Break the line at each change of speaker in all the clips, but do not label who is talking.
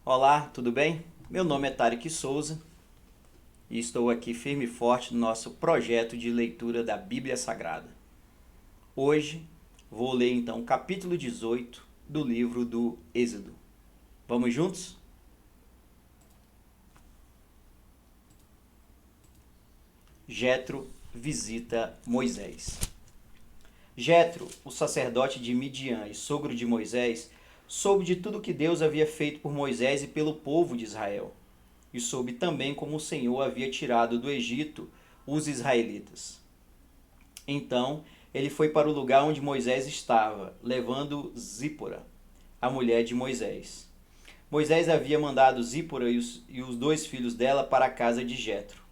Olá, tudo bem? Meu nome é Tarek Souza e estou aqui firme e forte no nosso projeto de leitura da Bíblia Sagrada. Hoje vou ler então o capítulo 18 do livro do Êxodo. Vamos juntos? Jetro visita Moisés. Jetro, o sacerdote de Midian e sogro de Moisés, soube de tudo que Deus havia feito por Moisés e pelo povo de Israel. E soube também como o Senhor havia tirado do Egito os israelitas. Então ele foi para o lugar onde Moisés estava, levando Zípora, a mulher de Moisés. Moisés havia mandado Zípora e os dois filhos dela para a casa de Jetro.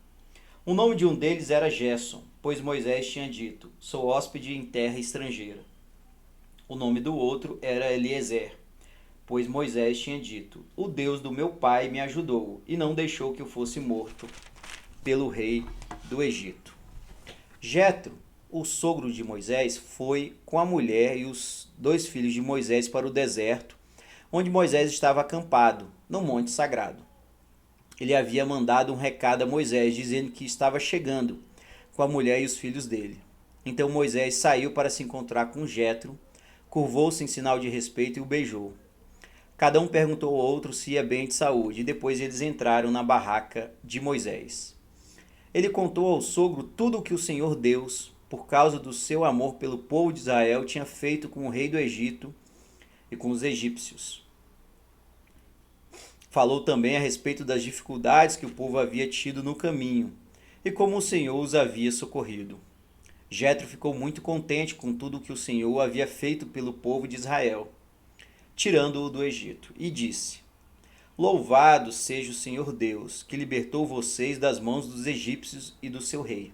O nome de um deles era Gerson, pois Moisés tinha dito: sou hóspede em terra estrangeira. O nome do outro era Eliezer, pois Moisés tinha dito: o Deus do meu pai me ajudou e não deixou que eu fosse morto pelo rei do Egito. Jetro, o sogro de Moisés, foi com a mulher e os dois filhos de Moisés para o deserto, onde Moisés estava acampado, no monte sagrado. Ele havia mandado um recado a Moisés dizendo que estava chegando com a mulher e os filhos dele. Então Moisés saiu para se encontrar com Jetro, curvou-se em sinal de respeito e o beijou. Cada um perguntou ao outro se ia bem de saúde, e depois eles entraram na barraca de Moisés. Ele contou ao sogro tudo o que o Senhor Deus, por causa do seu amor pelo povo de Israel, tinha feito com o rei do Egito e com os egípcios. Falou também a respeito das dificuldades que o povo havia tido no caminho e como o Senhor os havia socorrido. Jetro ficou muito contente com tudo o que o Senhor havia feito pelo povo de Israel, tirando-o do Egito, e disse: louvado seja o Senhor Deus, que libertou vocês das mãos dos egípcios e do seu rei.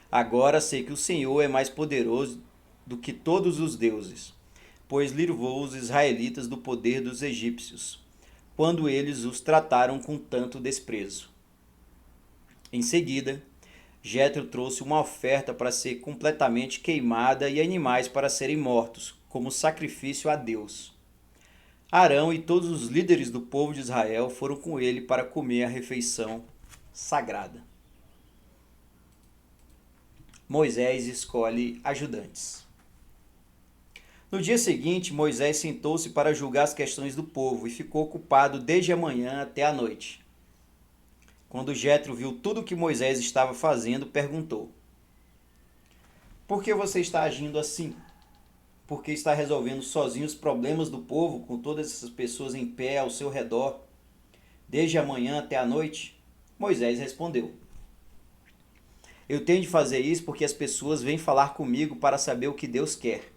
Agora sei que o Senhor é mais poderoso do que todos os deuses, pois livrou os israelitas do poder dos egípcios, quando eles os trataram com tanto desprezo. Em seguida, Jetro trouxe uma oferta para ser completamente queimada e animais para serem mortos, como sacrifício a Deus. Arão e todos os líderes do povo de Israel foram com ele para comer a refeição sagrada. Moisés escolhe ajudantes. No dia seguinte, Moisés sentou-se para julgar as questões do povo e ficou ocupado desde a manhã até a noite. Quando Jetro viu tudo o que Moisés estava fazendo, perguntou: por que você está agindo assim? Por que está resolvendo sozinho os problemas do povo com todas essas pessoas em pé ao seu redor, desde a manhã até a noite? Moisés respondeu: eu tenho de fazer isso porque as pessoas vêm falar comigo para saber o que Deus quer.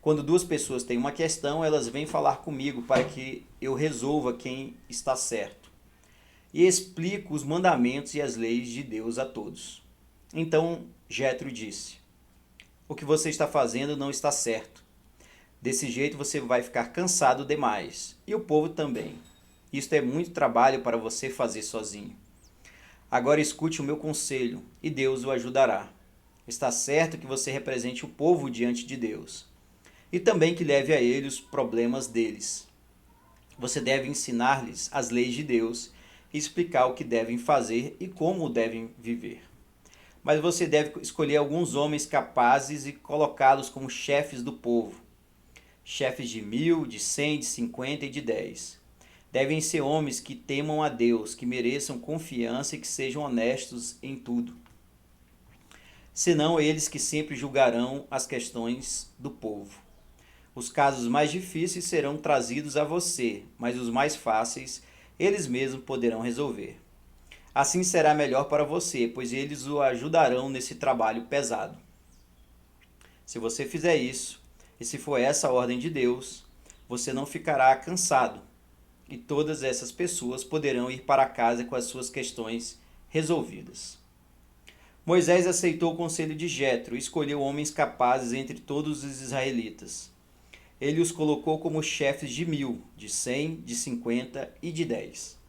Quando duas pessoas têm uma questão, elas vêm falar comigo para que eu resolva quem está certo. E explico os mandamentos e as leis de Deus a todos. Então Jetro disse: o que você está fazendo não está certo. Desse jeito você vai ficar cansado demais, e o povo também. Isto é muito trabalho para você fazer sozinho. Agora escute o meu conselho, e Deus o ajudará. Está certo que você represente o povo diante de Deus, e também que leve a ele os problemas deles. Você deve ensinar-lhes as leis de Deus e explicar o que devem fazer e como devem viver. Mas você deve escolher alguns homens capazes e colocá-los como chefes do povo. Chefes de 1.000, de 100, de 50 e de 10. Devem ser homens que temam a Deus, que mereçam confiança e que sejam honestos em tudo. Senão eles que sempre julgarão as questões do povo. Os casos mais difíceis serão trazidos a você, mas os mais fáceis eles mesmos poderão resolver. Assim será melhor para você, pois eles o ajudarão nesse trabalho pesado. Se você fizer isso, e se for essa a ordem de Deus, você não ficará cansado, e todas essas pessoas poderão ir para casa com as suas questões resolvidas. Moisés aceitou o conselho de Jetro e escolheu homens capazes entre todos os israelitas. Ele os colocou como chefes de 1.000, de 100, de 50 e de 10.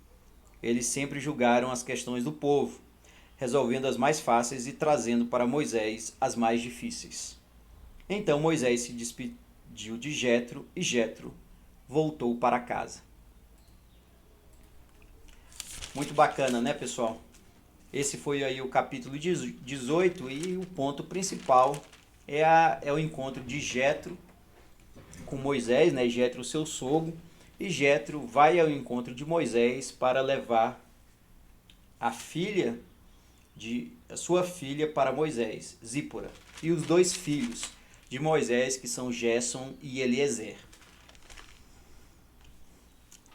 Eles sempre julgaram as questões do povo, resolvendo as mais fáceis e trazendo para Moisés as mais difíceis. Então Moisés se despediu de Jetro e Jetro voltou para casa. Muito bacana, né, pessoal? Esse foi aí o capítulo 18 e o ponto principal é o encontro de Jetro com Moisés, né? Jetro, seu sogro, e Jetro vai ao encontro de Moisés para levar a sua filha para Moisés, Zípora, e os dois filhos de Moisés, que são Gerson e Eliezer.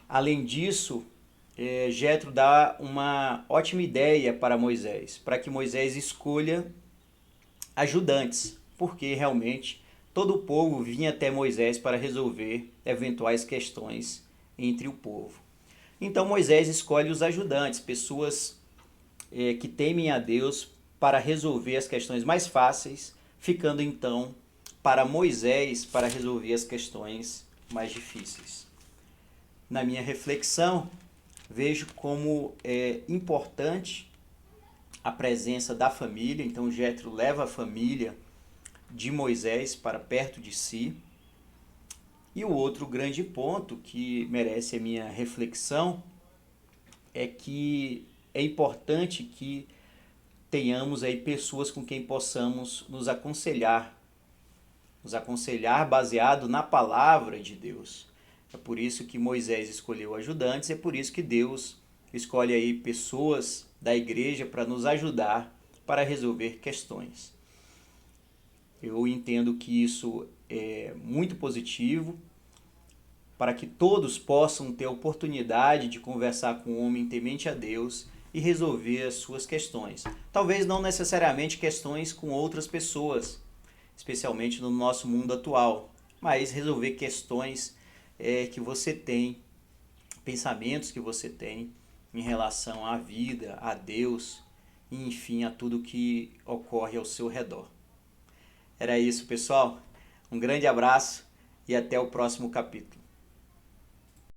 Além disso, Jetro dá uma ótima ideia para Moisés, para que Moisés escolha ajudantes, porque realmente todo o povo vinha até Moisés para resolver eventuais questões entre o povo. Então Moisés escolhe os ajudantes, pessoas que temem a Deus para resolver as questões mais fáceis, ficando então para Moisés para resolver as questões mais difíceis. Na minha reflexão, vejo como é importante a presença da família. Então Jetro leva a família de Moisés para perto de si. E o outro grande ponto que merece a minha reflexão é que é importante que tenhamos aí pessoas com quem possamos nos aconselhar baseado na palavra de Deus. É por isso que Moisés escolheu ajudantes, é por isso que Deus escolhe aí pessoas da igreja para nos ajudar para resolver questões. Eu entendo que isso é muito positivo para que todos possam ter a oportunidade de conversar com um homem temente a Deus e resolver as suas questões. Talvez não necessariamente questões com outras pessoas, especialmente no nosso mundo atual, mas resolver questões que você tem, pensamentos que você tem em relação à vida, a Deus e enfim a tudo que ocorre ao seu redor. Era isso, pessoal. Um grande abraço e até o próximo capítulo.